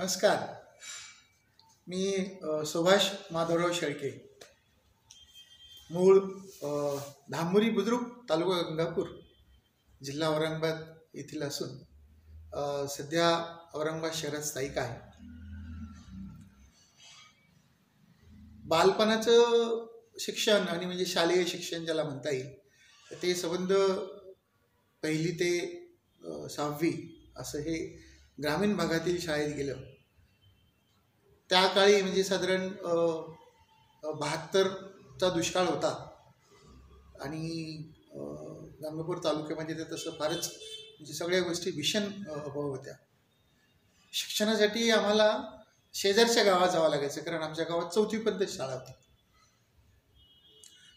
नमस्कार. मी सुभाष माधवराव शेळके, मूळ धामोरी बुद्रुक, तालुका गंगापूर, जिल्हा औरंगाबाद येथील असून सध्या औरंगाबाद शहरात स्थायिक आहे. बालपणाचं शिक्षण आणि म्हणजे शालेय शिक्षण ज्याला म्हणता येईल ते संबंध पहिली ते 6वी असं हे ग्रामीण भागातील शाळेत गेलं. त्या काळी म्हणजे साधारण 72चा दुष्काळ होता आणि गंगापूर तालुक्यामध्ये तर तसं फारच म्हणजे सगळ्या गोष्टी भीषण अभाव होत्या. शिक्षणासाठी आम्हाला शेजारच्या गावात जावं लागायचं, कारण आमच्या गावात 4थीपर्यंत शाळा होती.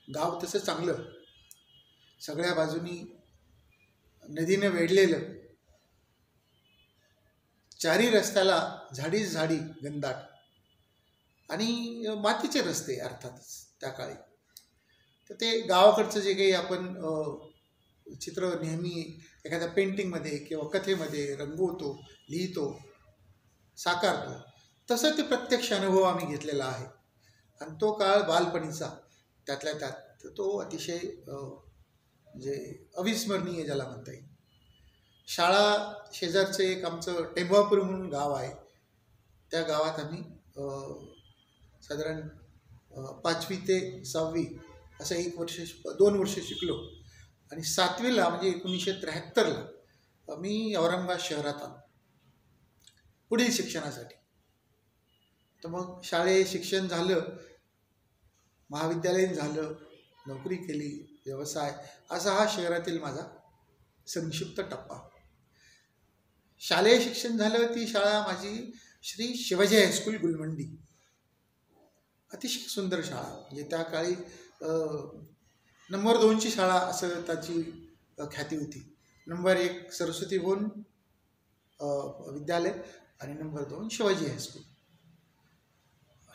गाव तसं चांगलं, सगळ्या बाजूनी नदीनं वेढलेलं, चारी रस्त्याला झाडीच झाडी घनदाट आणि मातीचे रस्ते अर्थातच त्या काळी. तर ते गावाकडचं जे काही आपण चित्र नेहमी एखाद्या पेंटिंगमध्ये किंवा कथेमध्ये रंगवतो, लिहितो, साकारतो, तसं ते प्रत्यक्ष अनुभव आम्ही घेतलेला आहे. आणि तो काळ बालपणीचा त्यातल्या त्यात तो अतिशय म्हणजे अविस्मरणीय ज्याला म्हणता येईल. शाळा शेजारचं एक आमचं टेंभापूर म्हणून गाव आहे. त्या गावात आम्ही साधारण 5वी ते 6वी असं 2 वर्ष शिकलो आणि 7वीला म्हणजे 1973ला मी औरंगाबाद शहरात आलो पुढील शिक्षणासाठी. तर मग शाळेत शिक्षण झालं, महाविद्यालयीन झालं, नोकरी केली, व्यवसाय, असा हा शहरातील माझा संक्षिप्त टप्पा. शालेय शिक्षण झालं, ती शाळा माझी श्री शिवाजी हायस्कूल गुलमंडी, अतिशय सुंदर शाळा. म्हणजे त्या काळी नंबर 2ची शाळा असं त्याची ख्याती होती. नंबर 1 सरस्वती भुवन विद्यालय आणि नंबर 2 शिवाजी हायस्कूल.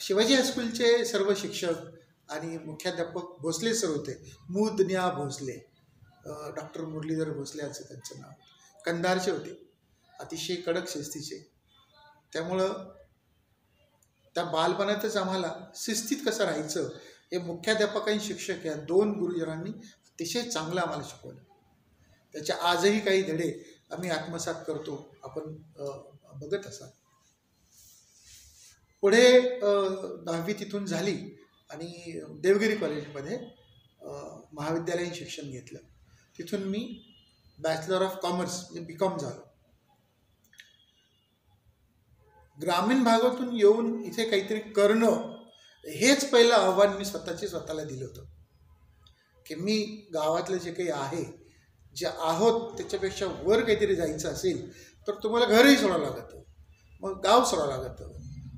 शिवाजी हायस्कूलचे सर्व शिक्षक आणि मुख्याध्यापक भोसले सर होते. मुदन्या भोसले, डॉक्टर मुरलीधर भोसले असं त्यांचं नाव. कंधारचे होते, अतिशय कडक शिस्तीचे. त्यामुळं त्या बालपणातच आम्हाला शिस्तीत कसं राहायचं हे मुख्याध्यापक आणि शिक्षक या 2 गुरुजनांनी अतिशय चांगलं आम्हाला शिकवलं. त्याच्या आजही काही धडे आम्ही आत्मसात करतो, आपण बघत असाल. पुढे 10वी तिथून झाली आणि देवगिरी कॉलेजमध्ये महाविद्यालयीन शिक्षण घेतलं. तिथून मी बॅचलर ऑफ कॉमर्स म्हणजे BCom झालो. ग्रामीण भागातून येऊन इथे काहीतरी करणं हेच पहिलं आव्हान मी स्वतःला दिलं होतं, की मी गावातलं जे काही आहे, जे आहोत त्याच्यापेक्षा वर काहीतरी जायचं असेल तर तुम्हाला घरही सोडावं लागतं, मग गाव सोडावं लागतं,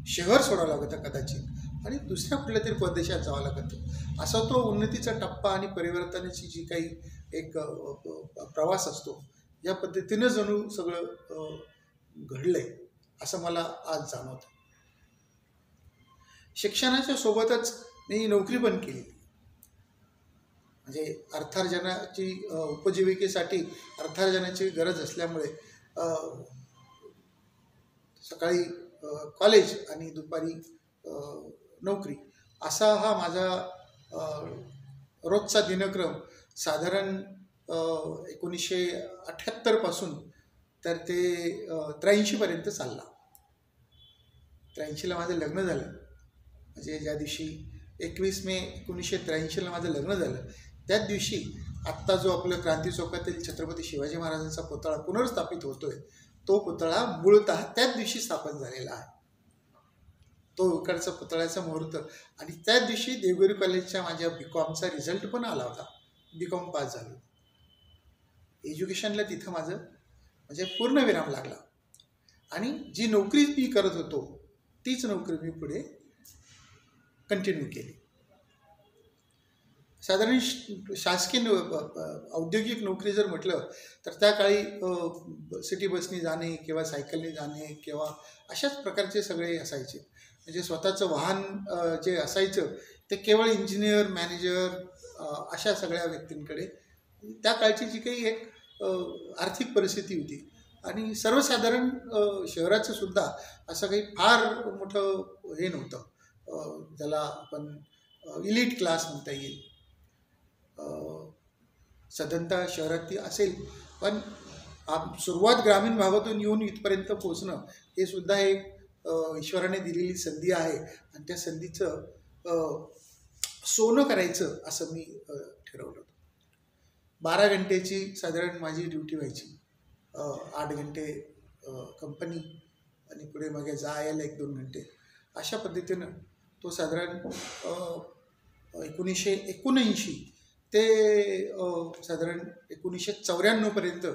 शहर सोडावं लागतं कदाचित, आणि दुसऱ्या कुठल्या तरी परदेशात जावं लागतं. असा तो उन्नतीचा टप्पा आणि परिवर्तनाची जी काही एक प्रवास असतो, या पद्धतीनं जणू सगळं घडलंय असं मला आज जाणवतं. शिक्षणाच्या सोबतच मी नोकरी पण केली. म्हणजे अर्थार्जनाची उपजीविकेसाठी अर्थार्जनाची गरज असल्यामुळे सकाळी कॉलेज आणि दुपारी नोकरी असा हा माझा रोजचा दिनक्रम साधारण 1978 पासून तर ते 83पर्यंत चालला. 83ला माझं लग्न झालं. म्हणजे ज्या दिवशी 21 मे 1983ला माझं लग्न झालं, त्याच दिवशी आत्ता जो आपलं क्रांती चौकातील छत्रपती शिवाजी महाराजांचा पुतळा पुनर्स्थापित होतोय, तो पुतळा मूळतः त्याच दिवशी स्थापन झालेला आहे. तो इकडचा पुतळ्याचा मुहूर्त. आणि त्याच दिवशी देवगिरी कॉलेजच्या माझ्या BComचा रिझल्ट पण आला होता. BCom पास झालो. एज्युकेशनला तिथं माझं म्हणजे पूर्णविराम लागला आणि जी नोकरी मी करत होतो तीच नोकरी मी पुढे कंटिन्यू केली. साधारण शासकीय औद्योगिक नोकरी जर म्हटलं तर त्या काळी सिटी बसनी जाणे किंवा सायकलने जाणे किंवा अशाच प्रकारचे सगळे असायचे. म्हणजे स्वतःचं वाहन जे असायचं ते केवळ इंजिनियर, मॅनेजर अशा सगळ्या व्यक्तींकडे. त्या काळची जी काही एक आर्थिक परिस्थिती होती आणि सर्वसाधारण शहराचं सुद्धा असं काही फार मोठं हे नव्हतं, ज्याला आपण इलीट क्लास म्हणता येईल. साधारणतः शहरात ती असेल, पण सुरुवात ग्रामीण भागातून येऊन इथपर्यंत पोचणं हे सुद्धा एक ईश्वराने दिलेली संधी आहे. आणि त्या संधीचं सोनं करायचं असं मी ठरवलं होतं. 12 घंटेची साधारण माझी ड्युटी व्हायची. 8 घंटे कंपनी आणि पुढे मागे जायला 1-2 घंटे. अशा पद्धतीनं तो साधारण 1979 ते साधारण 1994पर्यंत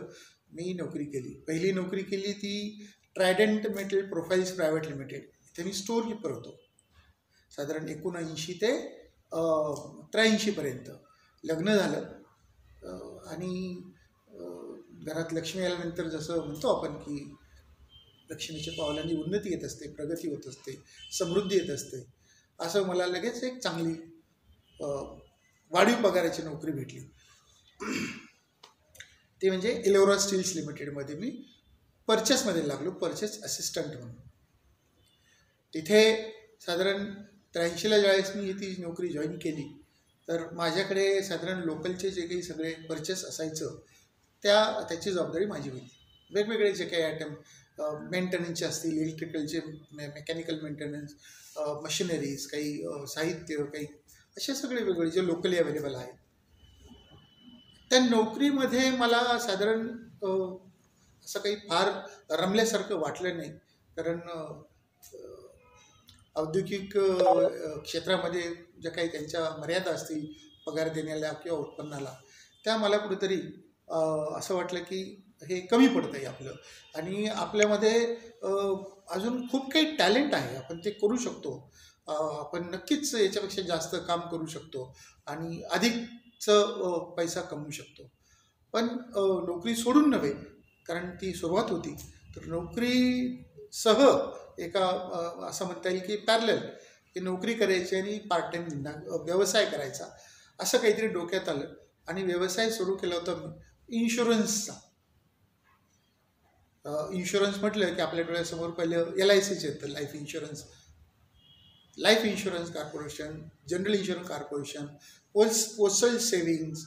मी नोकरी केली. पहिली नोकरी केली ती Trident metal profiles private limited. इथे मी स्टोअर कीपर होतो. साधारण 79 ते 83पर्यंत. लग्न झालं आणि घरात लक्ष्मी आल्यानंतर जसं म्हणतो आपण की लक्ष्मीच्या पावलांनी उन्नती येत असते, प्रगती होत असते, समृद्धी येत असते, असं मला लगेच एक चांगली वाढीव पगाराची नोकरी भेटली. ते म्हणजे एलोरा स्टील्स लिमिटेडमध्ये मी परचेसमध्ये लागलो, परचेस असिस्टंट म्हणून. तिथे साधारण 83ला ज्यावेळेस मी ती नोकरी जॉईन केली तर माझ्याकडे साधारण लोकलचे जे काही सगळे परचेस असायचं त्याची जबाबदारी माझी होती. वेगवेगळे जे काही आयटम मेंटेनन्सचे असतील, इलेक्ट्रिकलचे, मेकॅनिकल मेंटेनन्स, मशिनरीज, काही साहित्य, काही असे सगळे वेगवेगळे जे लोकली अवेलेबल आहेत. त्या नोकरीमध्ये मला साधारण असं काही फार रमल्यासारखं वाटलं नाही. कारण औद्योगिक क्षेत्रामध्ये ज्या काही त्यांच्या मर्यादा असतील पगार देण्याला किंवा उत्पन्नाला, त्या मला कुठेतरी असं वाटलं की हे कमी पडतं आहे आपलं. आणि आपल्यामध्ये अजून खूप काही टॅलेंट आहे, आपण ते करू शकतो. आपण नक्कीच याच्यापेक्षा जास्त काम करू शकतो आणि अधिकचं पैसा कमवू शकतो. पण नोकरी सोडून नव्हे, कारण ती सुरुवात होती, तर नोकरीसह एका असं म्हणता येईल की पॅरलल की नोकरी करायची आणि पार्ट टाईम व्यवसाय करायचा, असं काहीतरी डोक्यात आलं. आणि व्यवसाय सुरू केला होता मी इन्शुरन्सचा. इन्शुरन्स म्हटलं की आपल्या डोळ्यासमोर पहिलं LICच येतं, life insurance corporation, general insurance corporation, postal savings.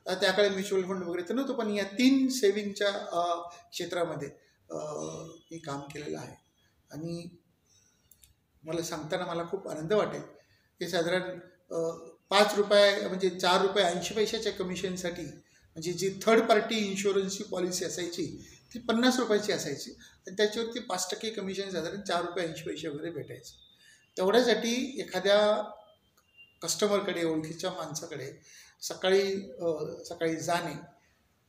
त्याकडे म्युच्युअल फंड वगैरे तर नव्हतं, पण या 3 सेव्हिंगच्या क्षेत्रामध्ये मी काम केलेलं आहे. आणि मला सांगताना मला खूप आनंद वाटेल की साधारण ₹5 म्हणजे ₹4.80 कमिशनसाठी, म्हणजे जी थर्ड पार्टी इन्शुरन्सची पॉलिसी असायची ती ₹50ची असायची आणि त्याच्यावरती 5% कमिशन साधारण ₹4.80 वगैरे भेटायचं. तेवढ्यासाठी एखाद्या कस्टमरकडे, ओळखीच्या माणसाकडे सकाळी जाणे,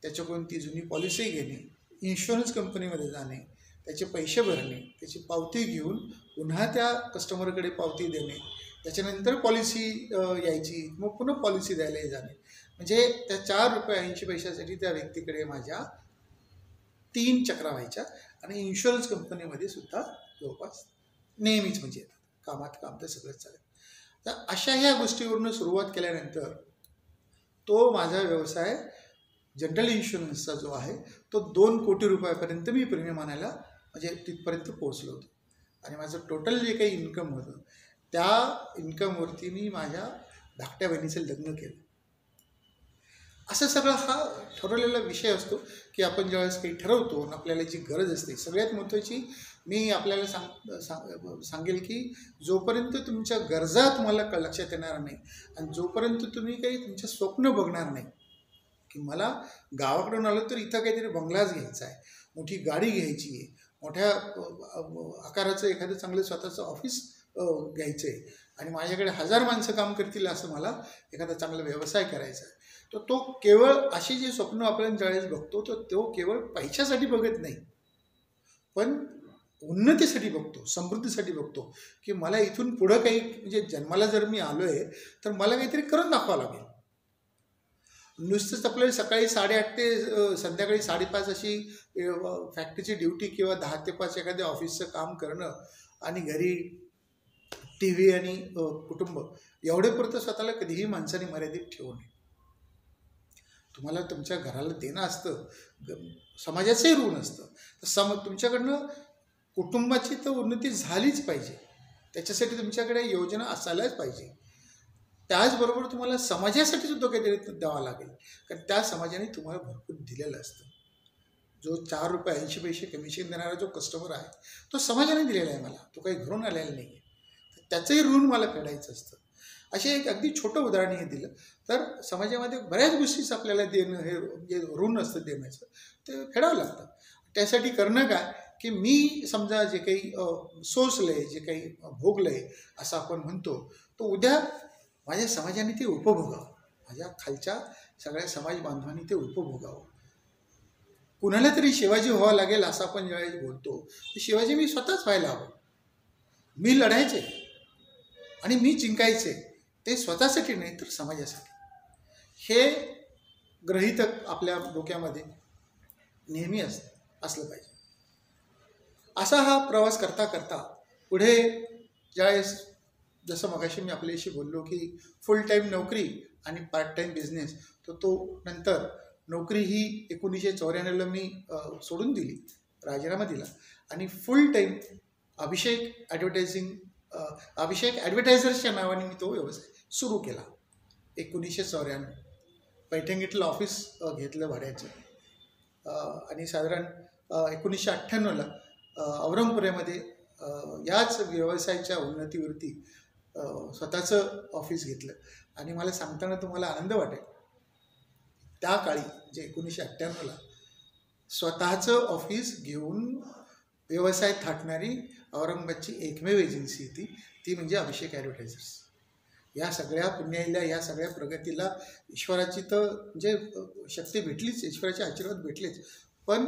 त्याच्याकडून ती जुनी पॉलिसी घेणे, इन्शुरन्स कंपनीमध्ये जाणे, त्याचे पैसे भरणे, त्याची पावती घेऊन पुन्हा त्या कस्टमरकडे पावती देणे, त्याच्यानंतर पॉलिसी यायची, मग पुन्हा पॉलिसी द्यायला जाणे. म्हणजे त्या ₹4.80साठी त्या व्यक्तीकडे माझ्या 3 चक्रा व्हायच्या. आणि इन्शुरन्स कंपनीमध्ये सुद्धा जवळपास नेहमीच म्हणजे कामात काम तर सगळंच चालेल. तर अशा ह्या गोष्टीवरून सुरुवात केल्यानंतर तो माझा व्यवसाय जनरल इन्शुरन्सचा जो आहे तो ₹2 कोटी मी प्रीमियम आणायला म्हणजे तिथपर्यंत पोहोचलो होतो. आणि माझं टोटल जे काही इन्कम होतं त्या इन्कमवरती मी माझ्या धाकट्या बहिणीचं लग्न केलं. असं सगळं हा ठरवलेला विषय असतो की आपण ज्यावेळेस काही ठरवतो आणि आपल्याला जी गरज असते, सगळ्यात महत्त्वाची मी आपल्याला सांगेल की जोपर्यंत तुमच्या गरजा तुम्हाला लक्षात येणार नाही आणि जोपर्यंत तुम्ही काही तुमचं स्वप्न बघणार नाही की मला गावाकडून आलो तर इथं काहीतरी बंगलाच घ्यायचा आहे, मोठी गाडी घ्यायची आहे, मोठ्या आकाराचं एखादं चांगलं स्वतःचं ऑफिस घ्यायचं आहे आणि माझ्याकडे 1000 माणसं काम करतील असं मला एखादा चांगला व्यवसाय करायचा आहे, तर तो केवळ अशी जी स्वप्न आपण ज्यावेळेस बघतो तर तो केवळ पैशासाठी बघत नाही, पण उन्नतीसाठी बघतो, समृद्धीसाठी बघतो की मला इथून पुढं काही म्हणजे जन्माला जर मी आलो आहे तर मला काहीतरी करून दाखवावं लागेल. नुसतंच आपल्याला सकाळी 8:30 ते संध्याकाळी 5:30 अशी फॅक्टरीची ड्युटी किंवा 10 ते 5 एखाद्या ऑफिसचं काम करणं आणि घरी TV आणि कुटुंब एवढेपुरतं स्वतःला कधीही माणसाने मर्यादित ठेवू नये. तुम्हाला तुमच्या घराला देणं असतं, समाजाचंही ऋण असतं. तर तुमच्याकडनं कुटुंबाची तर उन्नती झालीच पाहिजे, त्याच्यासाठी तुमच्याकडे योजना असायलाच पाहिजे. त्याचबरोबर तुम्हाला समाजासाठी सुद्धा काहीतरी द्यावं लागेल, कारण त्या समाजाने तुम्हाला भरपूर दिलेलं असतं. जो ₹4.80 कमिशन देणारा जो कस्टमर आहे तो समाजाने दिलेला आहे मला, तो काही घरून आलेला नाही आहे. तर त्याचंही ऋण मला फेडायचं असतं. असे एक अगदी छोटं उदाहरण हे दिलं तर समाजामध्ये बऱ्याच गोष्टीच आपल्याला देणं, हे जे ऋण असतं देण्याचं, ते फेडावं लागतं. त्यासाठी करणं काय की मी समजा जे काही सोसलं आहे, जे काही भोगलं आहे असं आपण म्हणतो, तो उद्या माझ्या समाजाने ते उपभोगावं, माझ्या खालच्या सगळ्या समाज बांधवांनी ते उपभोगावं. कुणाला तरी शिवाजी व्हावं लागेल असं आपण ज्यावेळेस बोलतो, तर शिवाजी मी स्वतःच व्हायला हवं. मी लढायचे आणि मी जिंकायचे, ते स्वतःसाठी नाही तर समाजासाठी. हे गृहीतक आपल्या डोक्यामध्ये नेहमी असलं पाहिजे. असा हा प्रवास करता करता पुढे ज्यावेळेस, जसं मगाशी मी आपल्याशी बोललो की फुल टाईम नोकरी आणि पार्ट टाईम बिझनेस, तर तो नंतर नोकरी ही 1994ला मी सोडून दिली, राजीनामा दिला आणि फुल टाईम अभिषेक ॲडव्हर्टायझर्सच्या नावाने मी तो व्यवसाय सुरू केला. 1994 पैठणीतलं ऑफिस घेतलं भाड्याचं आणि साधारण 1998ला औरंगपुऱ्यामध्ये याच व्यवसायाच्या उन्नतीवरती स्वतःचं ऑफिस घेतलं. आणि मला सांगताना तुम्हाला आनंद वाटेल, त्या काळी जे 1998ला स्वतःचं ऑफिस घेऊन व्यवसाय थाटणारी औरंगाबादची एकमेव एजन्सी होती, ती म्हणजे अभिषेक ॲडव्हर्टायझर्स. या सगळ्या पुण्याईला, या सगळ्या प्रगतीला ईश्वराची तर म्हणजे शक्ती भेटलीच, ईश्वराचे आशीर्वाद भेटलेच, पण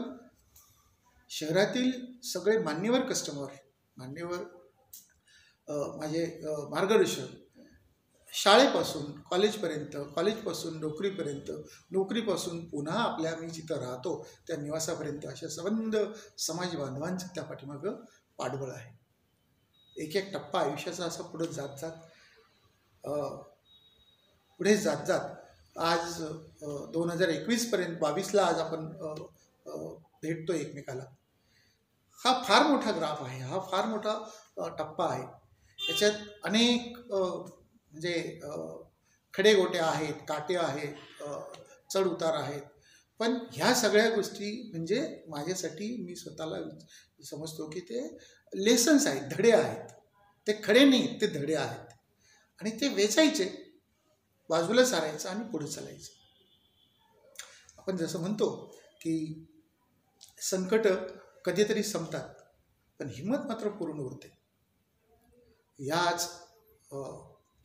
शहरातील सगळे मान्यवर कस्टमर, मान्यवर माझे मार्गदर्शक, शाळेपासून कॉलेजपर्यंत, कॉलेजपासून नोकरीपर्यंत, नोकरीपासून पुन्हा आपल्या मी जिथं राहतो त्या निवासापर्यंत, अशा संबंध समाज बांधवांचं त्या पाठीमागं पाठबळ आहे. एक एक टप्पा आयुष्याचा असा पुढे जात जात आज 2021पर्यंत 22ला आज आपण भेटतो एकमेकाला. हा फार मोठा ग्राफ आहे, हा फार मोठा टप्पा आहे. याच्यात अनेक म्हणजे खडेगोटे आहेत, काटे आहेत, चढ उतार आहेत, पण ह्या सगळ्या गोष्टी म्हणजे माझ्यासाठी मी स्वतःला समजतो की ते लेसन्स आहेत, धडे आहेत. ते खडे नाही, ते धडे आहेत आणि ते वेचायचे, बाजूला सारायचं आणि पुढे चालायचं. आपण जसं म्हणतो की संकट कधीतरी संपतात पण हिंमत मात्र पूर्ण उरते. याच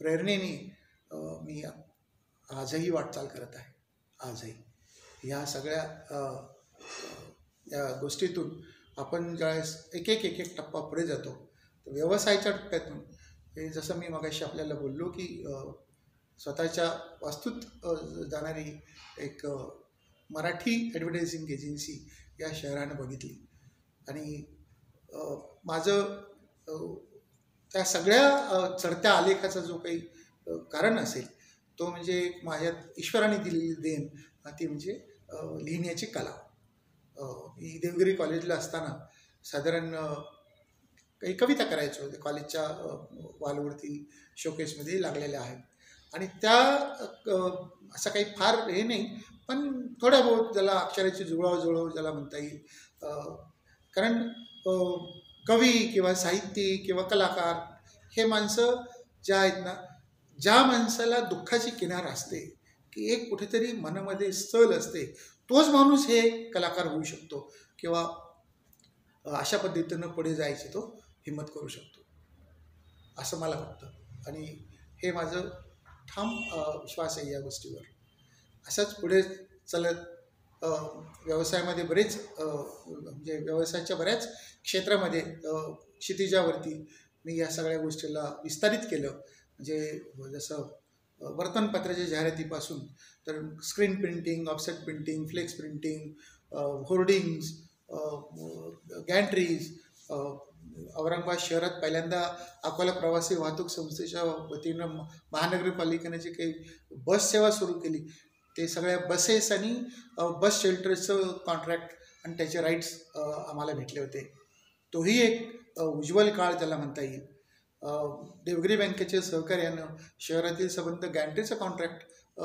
प्रेरणेने मी आजही वाटचाल करत आहे. आजही या सगळ्या या गोष्टीतून आपण ज्यावेळेस एक एक टप्पा पुढे जातो, तर व्यवसायाच्या टप्प्यातून हे जसं मी मगाशी आपल्याला बोललो की स्वतःच्या वास्तूत जाणारी एक मराठी ॲडव्हर्टायझिंग एजन्सी या शहरानं बघितली आणि माझं त्या सगळ्या चढत्या आलेखाचा जो काही कारण असेल तो म्हणजे माझ्यात ईश्वराने दिलेली देण, ती म्हणजे लिहिण्याची कला. मी देवगिरी कॉलेजला असताना साधारण काही कविता करायचो, कॉलेजच्या वॉलवरती शोकेसमध्ये लागलेल्या आहेत आणि त्या असं काही फार हे नाही, पण थोड्या बहुत ज्याला अक्षराची जुळवाजुळव ज्याला म्हणता येईल. कारण कवी किंवा साहित्यिक किंवा कलाकार हे माणसं ज्या आहेत ना, ज्या माणसाला दुःखाची किनार असते की एक कुठेतरी मनामध्ये सल असते, तोच माणूस हे कलाकार होऊ शकतो किंवा अशा पद्धतीनं पुढे जायचे तो हिंमत करू शकतो असं मला वाटतं. आणि हे माझं ठाम विश्वास आहे या गोष्टीवर. असंच पुढे चालत व्यवसायामध्ये बरेच म्हणजे व्यवसायाच्या बऱ्याच क्षेत्रामध्ये क्षितिजावरती मी या सगळ्या गोष्टीला विस्तारित केलं. म्हणजे जसं वर्तमानपत्राच्या जाहिरातीपासून तर screen printing, offset printing, flex printing, hoardings, gantries. Aurangabad शहरात पहिल्यांदा अकोला प्रवासी वाहतूक संस्थेच्या वतीनं महानगरपालिकेने जी काही बस सेवा सुरू केली, ते सगळ्या बसेस आणि बस शेल्टरचं कॉन्ट्रॅक्ट आणि त्याचे राईट्स आम्हाला भेटले होते. तोही एक उज्ज्वल काळ त्याला म्हणता येईल. देवगिरी बँकेच्या सहकार्यानं शहरातील संबंध गॅन्ट्रीचं कॉन्ट्रॅक्ट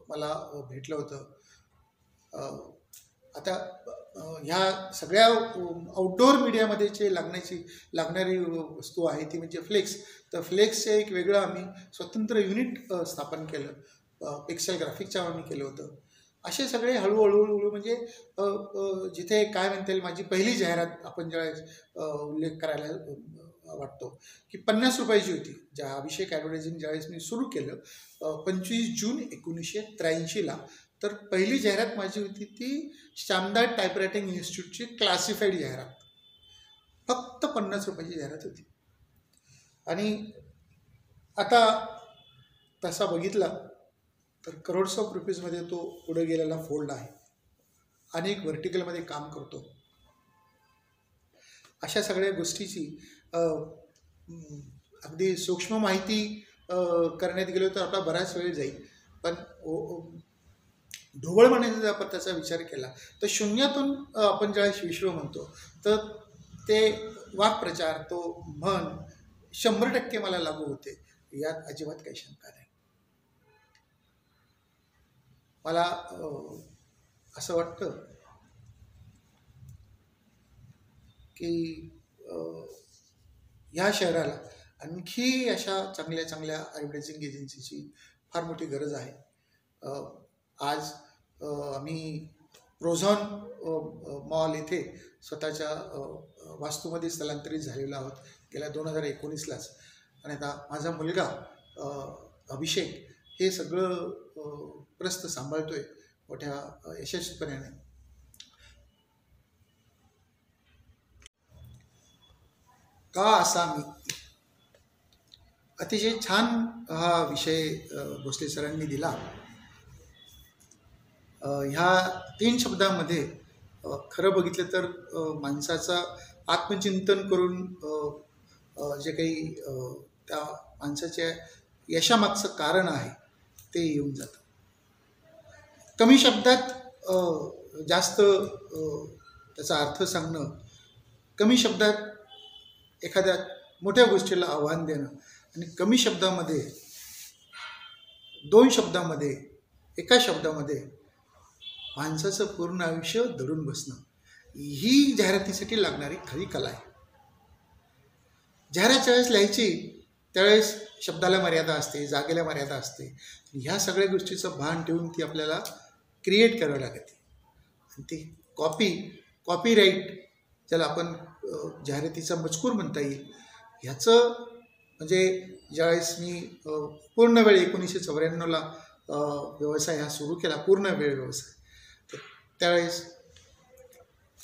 मला भेटलं होतं. आता ह्या सगळ्या आउटडोअर मीडियामध्ये जे लागणारी वस्तू आहे ती म्हणजे फ्लेक्स. तर फ्लेक्सचं एक वेगळं आम्ही स्वतंत्र युनिट स्थापन केलं. पिक्सेल ग्राफिकचं आम्ही केलं होतं. असे सगळे हळूहळू म्हणजे जिथे काय म्हणता येईल, माझी पहिली जाहिरात आपण ज्यावेळेस उल्लेख करायला वाटतो की 50 रुपयाची होती. ज्या अभिषेक ॲडव्हर्टायझिंग ज्यावेळेस मी सुरू केलं 25 जून 1983ला, तर पहिली जाहिरात माझी होती ती श्यामदास टायपरायटिंग इन्स्टिट्यूटची क्लासिफाईड जाहिरात. फक्त 50 रुपयाची जाहिरात होती. आणि आता तसा बघितला तर करोड्स ऑफ रुपीजमध्ये तो पुढे गेलेला फोल्ड आहे. अनेक व्हर्टिकलमध्ये काम करतो. अशा सगळ्या गोष्टीची अगदी सूक्ष्म माहिती करण्यात गेलो तर आपला बराच वेळ जाईल. पण ढोबळ म्हणायचा जर आपण त्याचा विचार केला तर शून्यातून आपण ज्यावेळेस विश्व म्हणतो तर ते वाक्प्रचार, तो म्हण 100% मला लागू होते, यात अजिबात काही शंका नाही. मला असं वाटतं की ह्या शहराला आणखी अशा चांगल्या चांगल्या ॲडव्हर्टायझिंग एजन्सीची फार मोठी गरज आहे. आज आम्ही प्रोझॉन मॉल येथे स्वतःच्या वास्तूमध्ये स्थलांतरित झालेलो आहोत गेल्या 2019लाच. आणि आता माझा मुलगा अभिषेक हे सगळं प्रस्थ सांभाळतोय मोठ्या यशस्वीपणाने. का असा मी अतिशय छान हा विषय भोसले सरांनी दिला. ह्या 3 शब्दामध्ये खरं बघितलं तर माणसाचं आत्मचिंतन करून जे काही त्या माणसाच्या यशामागचं कारण आहे ते येऊन जातं. कमी शब्दात जास्त त्याचा अर्थ सांगणं, कमी शब्दात एखाद्या मोठ्या गोष्टीला आव्हान देणं आणि कमी शब्दामध्ये 2 शब्दामध्ये एका शब्दामध्ये माणसाचं पूर्ण आयुष्य दडून बसणं, ही जाहिरातीसाठी लागणारी खरी कला आहे. जाहिरात ज्यावेळेस लिहायची त्यावेळेस शब्दाला मर्यादा असते, जागेला मर्यादा असते. ह्या सगळ्या गोष्टीचं भान ठेवून ती आपल्याला क्रिएट करावी लागते. आणि ती कॉपीराईट ज्याला आपण जाहिरातीचा मजकूर म्हणता येईल, ह्याचं म्हणजे ज्यावेळेस मी पूर्ण वेळ 1994ला व्यवसाय हा सुरू केला, पूर्ण वेळ व्यवसाय, तर त्यावेळेस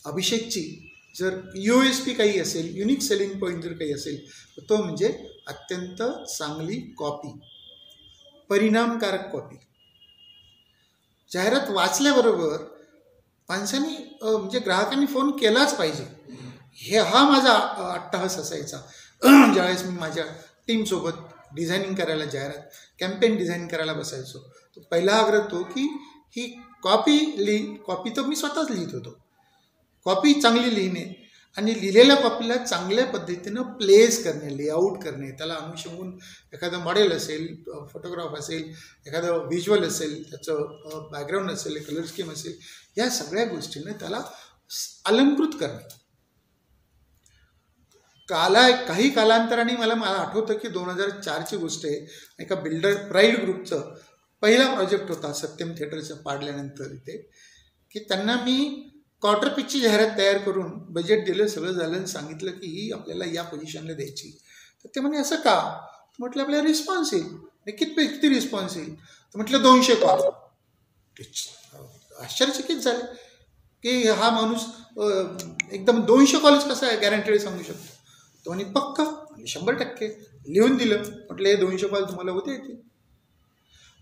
अभिषेकची जर USP काही असेल, युनिक सेलिंग पॉईंट जर काही असेल तर तो म्हणजे अत्यंत चांगली कॉपी, परिणामकारक कॉपी. जाहिरात वाचल्याबरोबर माणसांनी म्हणजे ग्राहकांनी फोन केलाच पाहिजे, हा माझा अट्टाहास असायचा. ज्यावेळेस मी माझ्या टीमसोबत डिझायनिंग करायला, जाहिरात कॅम्पेन डिझाईन करायला बसायचो, तो पहिला आग्रह तो की ही कॉपी तर मी स्वतःच लिहित होतो. कॉपी चांगली लिहिणे आणि लिहिलेल्या कॉपीला चांगल्या पद्धतीनं प्लेस करणे, लेआउट करणे, त्याला अनुषंगून एखादं मॉडेल असेल, फोटोग्राफ असेल, एखादं व्हिज्युअल असेल, त्याचं बॅकग्राऊंड असेल, कलर स्कीम असेल, या सगळ्या गोष्टींना त्याला अलंकृत करणे. काही कालांतराने मला आठवतं की 2004ची गोष्ट आहे. एका बिल्डर प्राईड ग्रुपचं पहिला प्रोजेक्ट होता सत्यम थिएटरचं पाडल्यानंतर इथे, की त्यांना मी क्वार्टर पिचची जाहिरात तयार करून बजेट दिलं, सगळं झालं आणि सांगितलं की ही आपल्याला या पोझिशनला द्यायची. तर ते म्हणे असं का? म्हटलं आपल्याला रिस्पॉन्स येईल. किती रिस्पॉन्स येईल? तर म्हटलं 200 कॉल. आश्चर्यचकित झाले की हा माणूस एकदम 200 कॉलच कसं गॅरंटेड सांगू शकतो. तो म्हणे पक्का, 100% लिहून दिलं. म्हटलं हे 200 कॉल तुम्हाला होते येतील.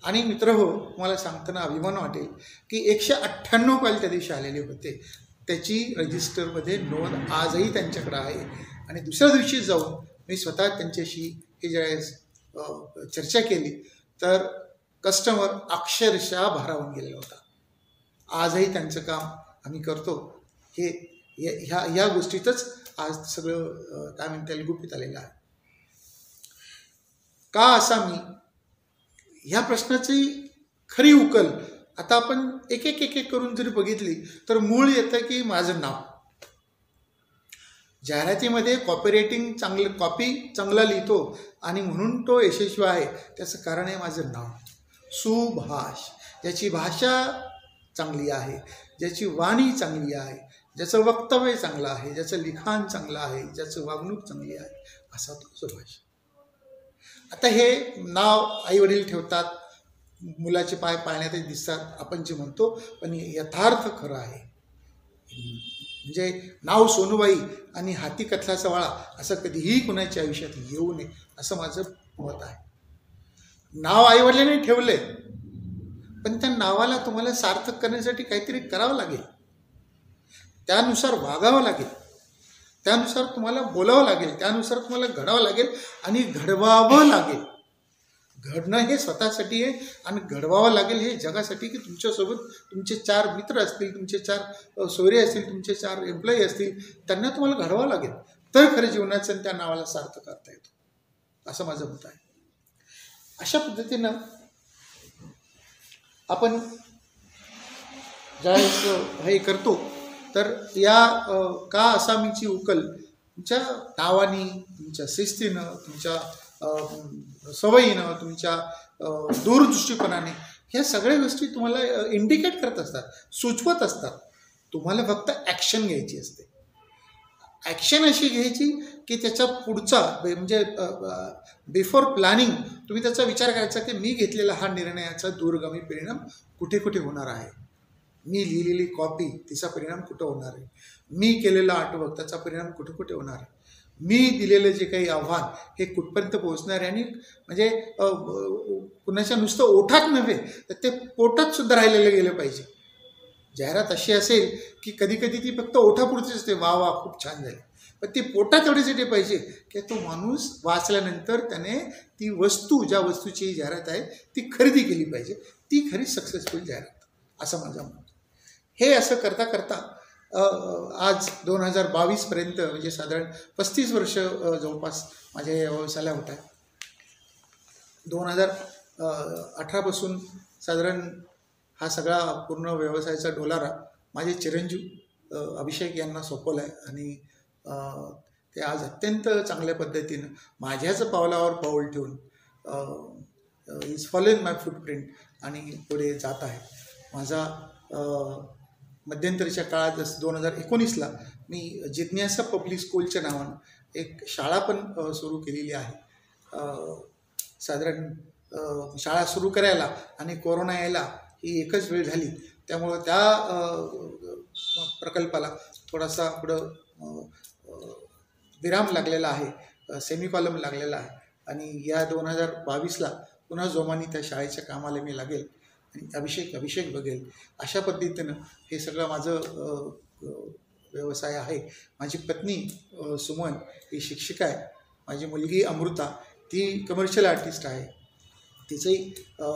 आणि मित्र हो, तुम्हाला सांगताना अभिमान वाटेल की 198 कॉल त्या दिवशी आलेले होते. त्याची रजिस्टरमध्ये नोंद आजही त्यांच्याकडे आहे. आणि दुसऱ्या दिवशी जाऊन मी स्वतः त्यांच्याशी हे ज्यावेळेस चर्चा केली तर कस्टमर अक्षरशः भारावून गेलेला होता. आजही त्यांचं काम आम्ही करतो. हे ह्या गोष्टीतच आज सगळं काय म्हणता येईल गुपित आलेलं आहे. का असा मी, ह्या प्रश्नाची खरी उकल आता आपण एक एक करून जरी बघितली तर मूळ येतं की माझं नाव. जाहिरातीमध्ये कॉपीरायटिंग कॉपी चांगला लिहितो आणि म्हणून तो यशस्वी आहे, त्याचं कारण आहे माझं नाव. सुभाष, ज्याची भाषा चांगली आहे, ज्याची वाणी चांगली आहे, ज्याचं वक्तव्य चांगलं आहे, ज्याचं लिखाण चांगलं आहे, ज्याचं वागणूक चांगली आहे, असा तो सुभाष. आता हे नाव आईवडील ठेवतात, मुलाचे पाय पाळण्यातच दिसतात आपण जे म्हणतो, पण यथार्थ खरं आहे. म्हणजे नाव सोनूबाई आणि हाती कथलाचा वाळा असं कधीही कुणाच्या आयुष्यात येऊ नये असं माझं मत आहे. नाव आईवडिलांनी ठेवले, पण त्या नावाला तुम्हाला सार्थक करण्यासाठी काहीतरी करावं लागेल, त्यानुसार वागावं लागेल, त्यानुसार तुम्हाला बोलावं लागेल, त्यानुसार तुम्हाला घडावं लागेल आणि घडवावं लागेल. घडणं हे स्वतःसाठी आहे आणि घडवावं लागेल हे जगासाठी, की तुमच्यासोबत तुमचे 4 मित्र असतील, तुमचे 4 सोयरे असतील, तुमचे 4 एम्प्लॉई असतील, त्यांना तुम्हाला घडवावं लागेल, तर खरं जीवनाचं आणि त्या नावाला सार्थ करता येतो, असं माझं मत आहे. अशा पद्धतीनं आपण ज्यावेळेस हे करतो तर या का असामीची उकल तुमच्या नावानी, तुमच्या शिस्तीनं, तुमच्या सवयीनं, तुमच्या दूरदृष्टीपणाने, ह्या सगळ्या गोष्टी तुम्हाला इंडिकेट करत असतात, सुचवत असतात. तुम्हाला फक्त ॲक्शन घ्यायची असते. ॲक्शन अशी घ्यायची की त्याच्या पुढचा म्हणजे बिफोर प्लॅनिंग तुम्ही त्याचा विचार करायचा की मी घेतलेला हा निर्णयाचा दूरगामी परिणाम कुठे कुठे होणार आहे, मी लिहिलेली कॉपी तिचा परिणाम कुठं होणार आहे, मी केलेला आर्टवर्क त्याचा परिणाम कुठे कुठे होणार आहे, मी दिलेलं जे काही आव्हान हे कुठपर्यंत पोहोचणार आहे, आणि म्हणजे कुणाच्या नुसतं ओठात नव्हे तर ते पोटात सुद्धा राहिलेलं गेलं पाहिजे. जाहिरात अशी असेल की कधी कधी ती फक्त ओठापुरतीच असते, वा वा खूप छान झाली, पण ती पोटात एवढीसाठी पाहिजे की तो माणूस वाचल्यानंतर त्याने ती वस्तू, ज्या वस्तूची जाहिरात आहे ती खरेदी केली पाहिजे, ती खरी सक्सेसफुल जाहिरात, असं माझं मत. हे असं करता करता आज 2022पर्यंत म्हणजे साधारण 35 वर्ष जवळपास माझ्या या व्यवसायाला होत आहे. 2018पासून साधारण हा सगळा पूर्ण व्यवसायाचा डोलारा माझे चिरंजीव अभिषेक यांना सोपवला आहे, आणि ते आज अत्यंत चांगल्या पद्धतीनं माझ्याच पावलावर पाऊल ठेवून इज फॉलोइंग माय फुटप्रिंट आणि पुढे जात आहे. माझा मध्यंतरीच्या काळात 2019ला मी जिज्ञासा पब्लिक स्कूलच्या नावानं एक शाळा पण सुरू केलेली आहे. साधारण शाळा सुरू करायला आणि कोरोना यायला ही एकच वेळ झाली, त्यामुळं त्या प्रकल्पाला थोडासा पुढं विराम लागलेला आहे, सेमिकॉलम लागलेला आहे, आणि या 2022ला पुन्हा जोमाने त्या शाळेच्या कामाला मी लागेल आणि अभिषेक बघेल. अशा पद्धतीनं हे सगळं माझं व्यवसाय आहे. माझी पत्नी सुमन ही शिक्षिका आहे, माझी मुलगी अमृता ती कमर्शियल आर्टिस्ट आहे, तिचंही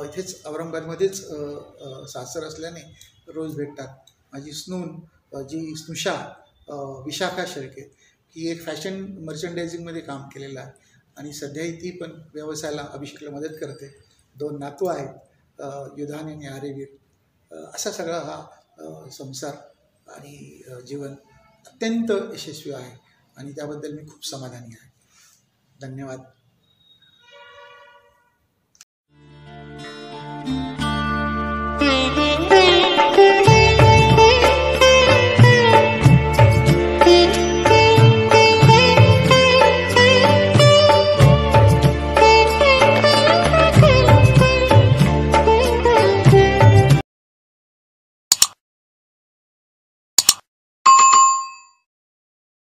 इथेच औरंगाबादमध्येच सासर असल्याने रोज भेटतात. माझी स्नून जी स्नुषा विशाखा शेळके ही एक फॅशन मर्चंडायझिंगमध्ये काम केलेलं आहे आणि सध्याही ती पण व्यवसायाला अभिषेकला मदत करते. 2 नातू आहेत, युधान आणि आर्यवीर. असा सगळा हा संसार आणि जीवन अत्यंत यशस्वी आहे आणि त्याबद्दल मी खूप समाधानी आहे. धन्यवाद.